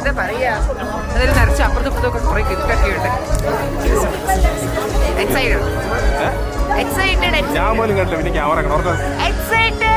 എന്താ പറയാ, അതിൽ നിറച്ച് അപ്പുറത്തും ഇപ്പുറത്തൊക്കെ കുറെ ഗിഫ്റ്റൊക്കെ ഉണ്ട്. എക്സൈറ്റഡ് ഞാൻ പോലും കേട്ടില്ല, പിന്നെ camera excited.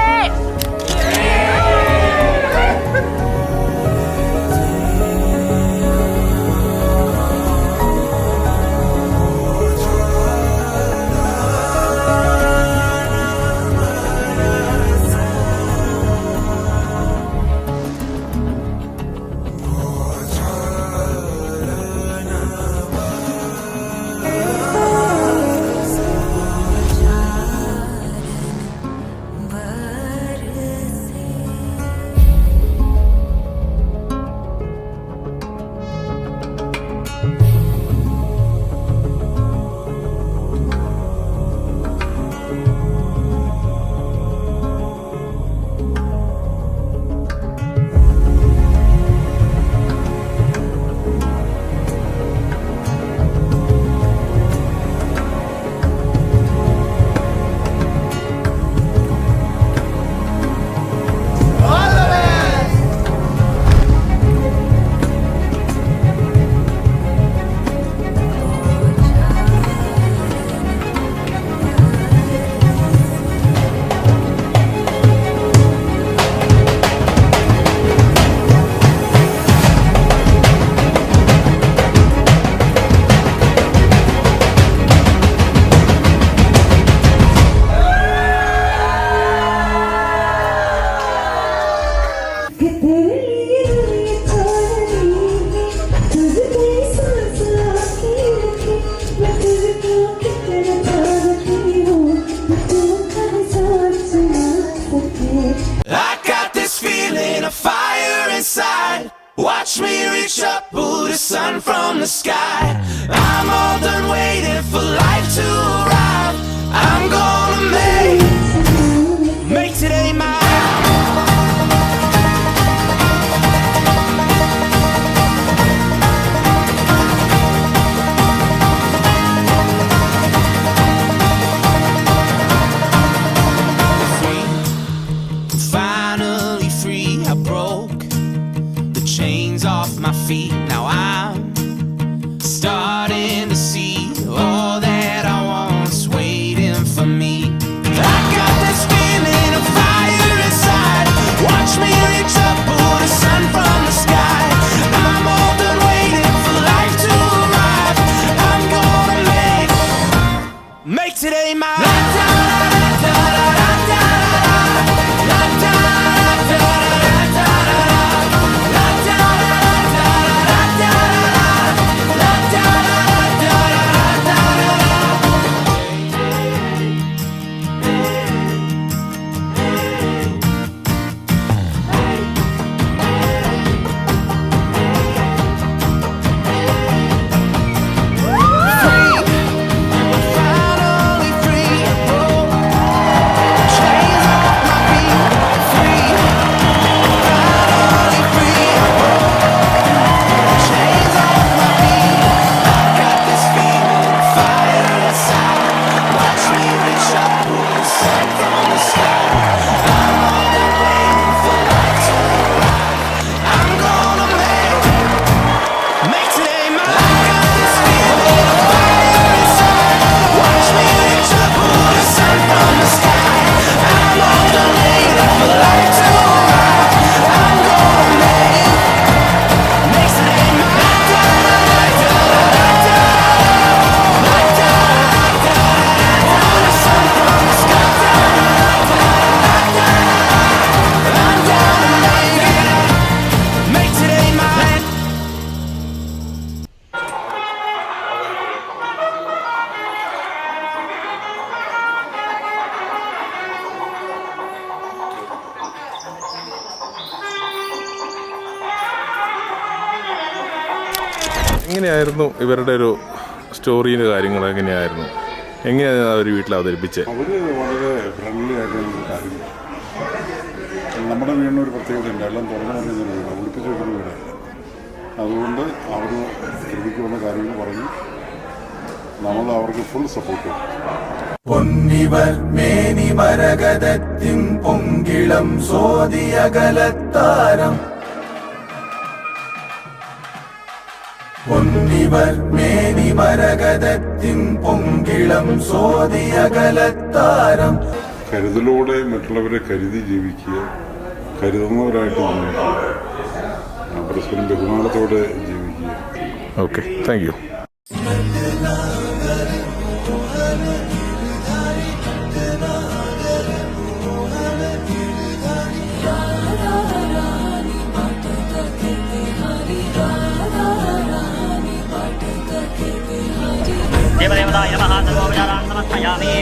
Watch me reach up, pull the sun from the sky. I'm all done waiting for life to arrive. I'm gonna make today mine. Finally free, I broke chains off my feet. Now I'm starting to see all that I want's waiting for me. I got this feeling of fire inside. Watch me reach up, pull the sun from the sky. I'm all done waiting for life to arrive. I'm gonna make today mine. എങ്ങനെയായിരുന്നു ഇവരുടെ ഒരു സ്റ്റോറിയുടെ കാര്യങ്ങൾ എങ്ങനെയായിരുന്നു? എങ്ങനെയാണ് അവർ വീട്ടിൽ അവതരിപ്പിച്ചത്? അവർ വളരെ friendly ആയിട്ടുള്ള കാര്യം. നമ്മുടെ വീടിനൊരു പ്രത്യേകതയുണ്ട്, എല്ലാം തുറന്നു പറഞ്ഞൊരു വീട്, ഒളിപ്പിച്ച് വെക്കുന്ന വീടല്ല. അതുകൊണ്ട് അവർ കൃതിക്ക് വന്ന കാര്യങ്ങൾ പറഞ്ഞു, നമ്മൾ അവർക്ക് ഫുൾ സപ്പോർട്ട് ചെയ്യും. പൊന്നിവർ മേനി മരകതത്തിൻ പൊങ്കിളം സോതിയകലത്താരം പൊന്നിവർ മേനിമരകതത്തിൻ പൊങ്കിളം സോദിയകലത്താരം. കരുതലോടെ മറ്റുള്ളവരെ കരുതി ജീവിക്കുക, കരുതുന്നവരായിട്ട് ജീവിക്കുക, പരസ്പരം ബഹുമാനത്തോടെ ജീവിക്കുക. Okay, thank you. देवदेवताय नमः सर्वोपचारान् समर्पयामि.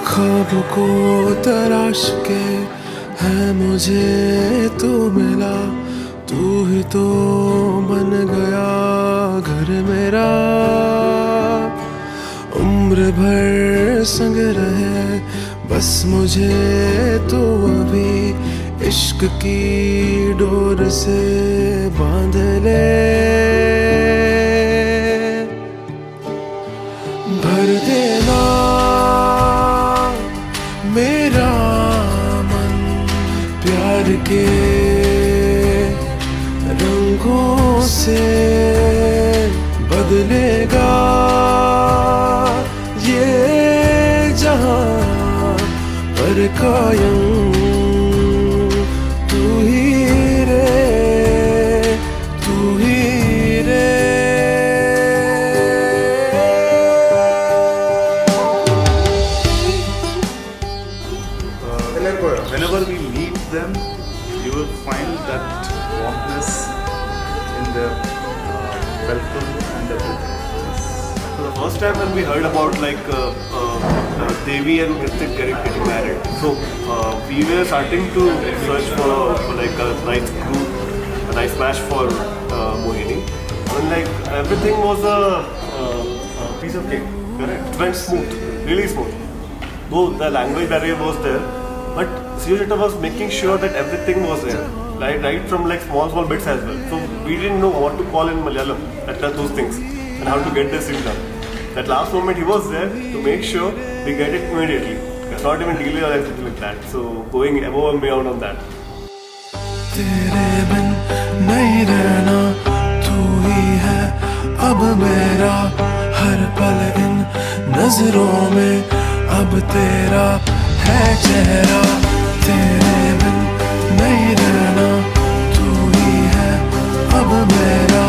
ख्वाब को तराश के है मुझे तू मिला, तू ही तो बन गया घर मेरा. उम्र भर संग रहे बस मुझे तो अभी इश्क की डोर से बांध ले. भर देना मेरा मन प्यार के रंगों से, बदलेगा ये जहां पर कायम तू ही रे, तू ही रे. Whenever we meet them, you will find that warmness in their welcome and everything. So the first time when we heard about Devi and Hrithik getting married, so we were starting to search for like a nice group, a nice match for Mohini. And everything was a piece of cake. Correct? It went smooth, really smooth. Though the language barrier was there, but Srijo Chetta was making sure that everything was there, right from small bits as well. So we didn't know what to call in Malayalam, those things, and how to get this thing done. That last moment he was there to make sure we get it immediately. It's not even delay or anything like that. So going above and beyond on that. तेरे बिन नहीं रहना, तू ही है अब मेरा हर पल इन नजरों में, अब तेरा है चेहरा. तेरे बिन नहीं रहना, तू ही है अब मेरा